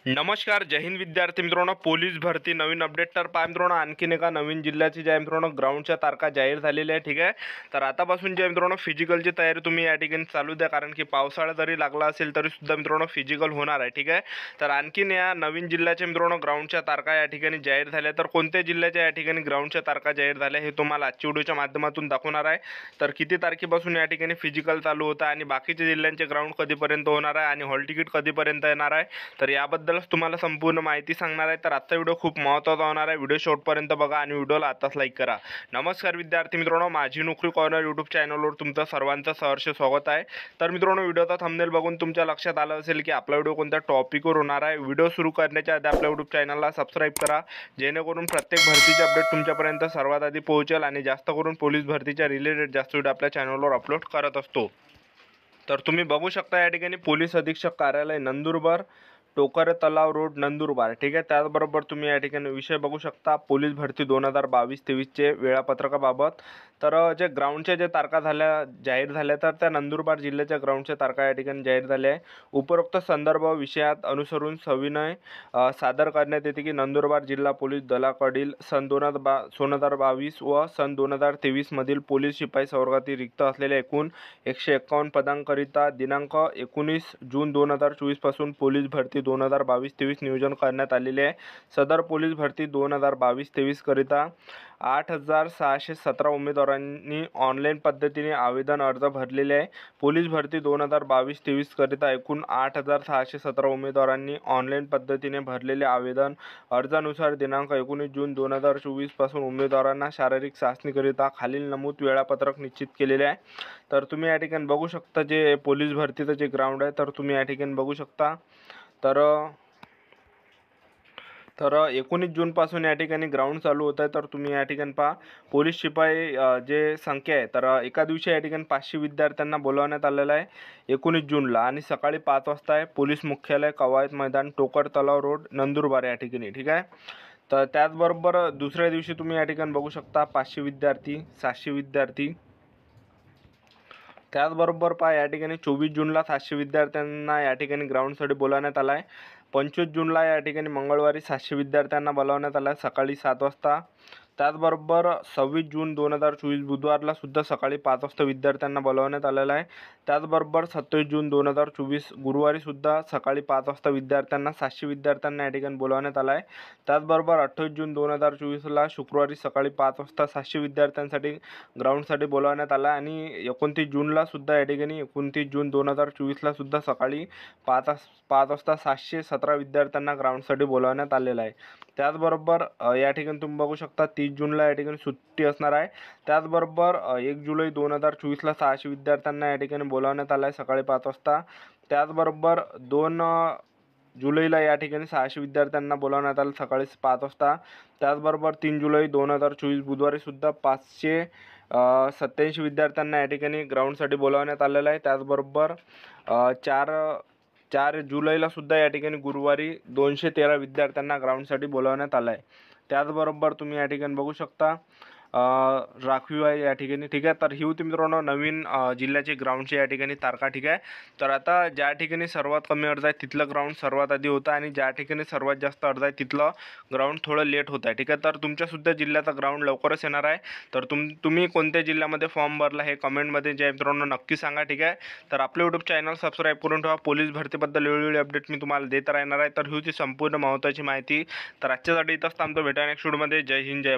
नमस्कार, जय हिंद विद्यार्थी मित्रांनो. पोलीस भरती नवीन अपडेट. तर पहा मित्रांनो, आणखीन एका नवीन जिल्ह्याची जे आहे मित्रांनो ग्राउंडच्या तारखा जाहीर झालेल्या आहे. ठीक आहे. तर आतापासून जे मित्रांनो फिजिकलची तयारी तुम्ही या ठिकाणी चालू द्या, कारण की पावसाळा जरी लागला असेल तरी सुद्धा मित्रांनो फिजिकल होणार आहे. ठीक आहे. तर आणखीन या नवीन जिल्ह्याचे मित्रांनो ग्राउंडच्या तारखा या ठिकाणी जाहीर झाल्या. तर कोणत्या जिल्ह्याच्या या ठिकाणी ग्राउंडच्या तारखा जाहीर झाल्या हे तुम्हाला आजच्या व्हिडिओच्या माध्यमातून दाखवणार आहे. तर किती तारखेपासून या ठिकाणी फिजिकल चालू होतं आणि बाकीच्या जिल्ह्यांचे ग्राउंड कधीपर्यंत होणार आहे आणि हॉल तिकीट कधीपर्यंत येणार आहे, तर याबद्दल तुम्हाला संपूर्ण माहिती सांगणार आहे. तर आजचा व्हिडिओ खूप महत्त्वाचा होणार आहे. व्हिडिओ शेवटपर्यंत बघा आणि व्हिडिओला आताच लाईक करा. नमस्कार विद्यार्थी मित्रांनो, माझी नोकरी कॉर्नर यूट्यूब चॅनलवर तुमचं सर्वांचं सहर्ष स्वागत आहे. तर मित्रांनो, व्हिडिओचा थंबनेल बघून तुमच्या लक्षात आलं असेल की आपला व्हिडिओ कोणत्या टॉपिकवर होणार आहे. व्हिडिओ सुरू करण्याच्या आधी आपल्या यूट्यूब चॅनलला सबस्क्राईब करा, जेणेकरून प्रत्येक भरतीचे अपडेट तुमच्यापर्यंत सर्वात आधी पोहोचेल आणि जास्त करून पोलीस भरतीच्या रिलेटेड जास्त व्हिडिओ आपल्या चॅनलवर अपलोड करत असतो. तर तुम्ही बघू शकता या ठिकाणी पोलीस अधीक्षक कार्यालय नंदुरबार, टोकर तलाव रोड नंदुरबार. ठीक आहे. त्याचबरोबर तुम्ही या ठिकाणी विषय बघू शकता पोलीस भरती 2022-23चे वेळापत्रकाबाबत. तर जे ग्राउंडच्या जे तारखा जाहीर झाल्या, तर त्या नंदुरबार जिल्ह्याच्या ग्राउंडच्या तारखा या ठिकाणी जाहीर झाल्या आहे. उपरोक्त संदर्भ विषयात अनुसरून सविनय सादर करण्यात येते की नंदुरबार जिल्हा पोलीस दलाकडील सन 2022 व सन 2023 मधील पोलीस शिपाई संवर्गातील रिक्त असलेल्या एकूण 151 पदांकरिता दिनांक 19 जून 2024 पासून पोलीस भरती 2022-23 नियोजन करण्यात आलेले आहे. सदर पोलीस भरती 2022-23 करिता 8,617 उमेदवारांनी ऑनलाईन पद्धतीने आवेदन अर्ज भरलेले आहे. पोलीस भरती 2022-23 करिता एकूण 8,617 उमेदवारांनी ऑनलाईन पद्धतीने भरलेले आवेदन अर्जानुसार दिनांक 19 जून 2024 पासून उमेदवारांना शारीरिक चाचणीकरिता खालील नमूद वेळापत्रक निश्चित केलेले आहे. तर तुम्ही या ठिकाणी बघू शकता जे पोलीस भरतीचं जे ग्राउंड आहे, तर तुम्ही या ठिकाणी बघू शकता. तर 19 जूनपासून या ठिकाणी ग्राउंड चालू होत आहे. तर तुम्ही या ठिकाणी पहा पोलीस शिपाई जे संख्या आहे, तर एका दिवशी या ठिकाणी 500 विद्यार्थ्यांना बोलावण्यात आलेलं आहे 19 जूनला आणि सकाळी 5 वाजता आहे. पोलीस मुख्यालय, कवायत मैदान, टोकर तलाव रोड नंदुरबार या ठिकाणी. ठीक आहे. तर त्याचबरोबर दुसऱ्या दिवशी तुम्ही या ठिकाणी बघू शकता 500 विद्यार्थी, 700 विद्यार्थी. त्याचबरोबर पहा या ठिकाणी 24 जूनला 700 विद्यार्थ्यांना या ठिकाणी ग्राउंडसाठी बोलावण्यात आलं आहे. 25 जूनला या ठिकाणी मंगळवारी 700 विद्यार्थ्यांना बोलावण्यात आलं आहे सकाळी 7 वाजता. त्याचबरोबर 26 जून 2024 बुधवारला सुद्धा सकाळी 5 वाजता विद्यार्थ्यांना बोलावण्यात आलेलं आहे. त्याचबरोबर 27 जून 2024 गुरुवारी सुद्धा सकाळी 5 वाजता विद्यार्थ्यांना 700 विद्यार्थ्यांना या ठिकाणी बोलावण्यात आलं आहे. त्याचबरोबर 28 जून 2024ला शुक्रवारी सकाळी 5 वाजता 700 विद्यार्थ्यांसाठी ग्राउंडसाठी बोलावण्यात आलं आहे आणि 29 जूनला सुद्धा या ठिकाणी 29 जून 2024ला सुद्धा सकाळी 5 वाजता 717 विद्यार्थ्यांना ग्राउंडसाठी बोलावण्यात आलेलं आहे. त्याचबरोबर या ठिकाणी तुम्ही बघू शकता 30 जूनला या ठिकाणी सुट्टी असणार आहे. त्याचबरोबर 1 जुलै 2024ला 600 विद्यार्थ्यांना या ठिकाणी बोलावण्यात आलं आहे सकाळी 5 वाजता. त्याचबरोबर 2 जुलैला या ठिकाणी 600 विद्यार्थ्यांना बोलावण्यात आलं सकाळी 5 वाजता. त्याचबरोबर 3 जुलै 2024 बुधवारी सुद्धा 587 विद्यार्थ्यांना या ठिकाणी ग्राउंडसाठी बोलावण्यात आलेलं आहे. त्याचबरोबर 4 जुलैला सुद्धा या ठिकाणी गुरुवारी 213 विद्यार्थ्यांना ग्राउंडसाठी बोलावण्यात आलं आहे. त्याचबरोबर तुम्ही या ठिकाणी बघू शकता राखीव आहे या ठिकाणी. ठीक आहे. तर ही होती मित्रांनो नवीन जिल्ह्याचे ग्राउंडचे या ठिकाणी तारखा. ठीक आहे. तर आता ज्या ठिकाणी सर्वात कमी अर्ज आहे तिथलं ग्राउंड सर्वात आधी होतं आणि ज्या ठिकाणी सर्वात जास्त अर्ज आहे तिथलं ग्राउंड थोडं लेट होत आहे. ठीक आहे. तर तुमच्यासुद्धा जिल्ह्याचा ग्राउंड लवकरच येणार आहे. तर तुम्ही कोणत्या जिल्ह्यामध्ये फॉर्म भरला हे कमेंटमध्ये जे मित्रांनो नक्की सांगा. ठीक आहे. तर आपलं यूट्यूब चॅनल सबस्क्राईब करून ठेवा. पोलीस भरतीबद्दल वेळोवेळी अपडेट मी तुम्हाला देत राहणार आहे. तर ही होती संपूर्ण महत्त्वाची माहिती. तर आजच्यासाठी इथंच थांबतो. भेटा नेक्स्ट व्हिडिओमध्ये. जय हिंद, जय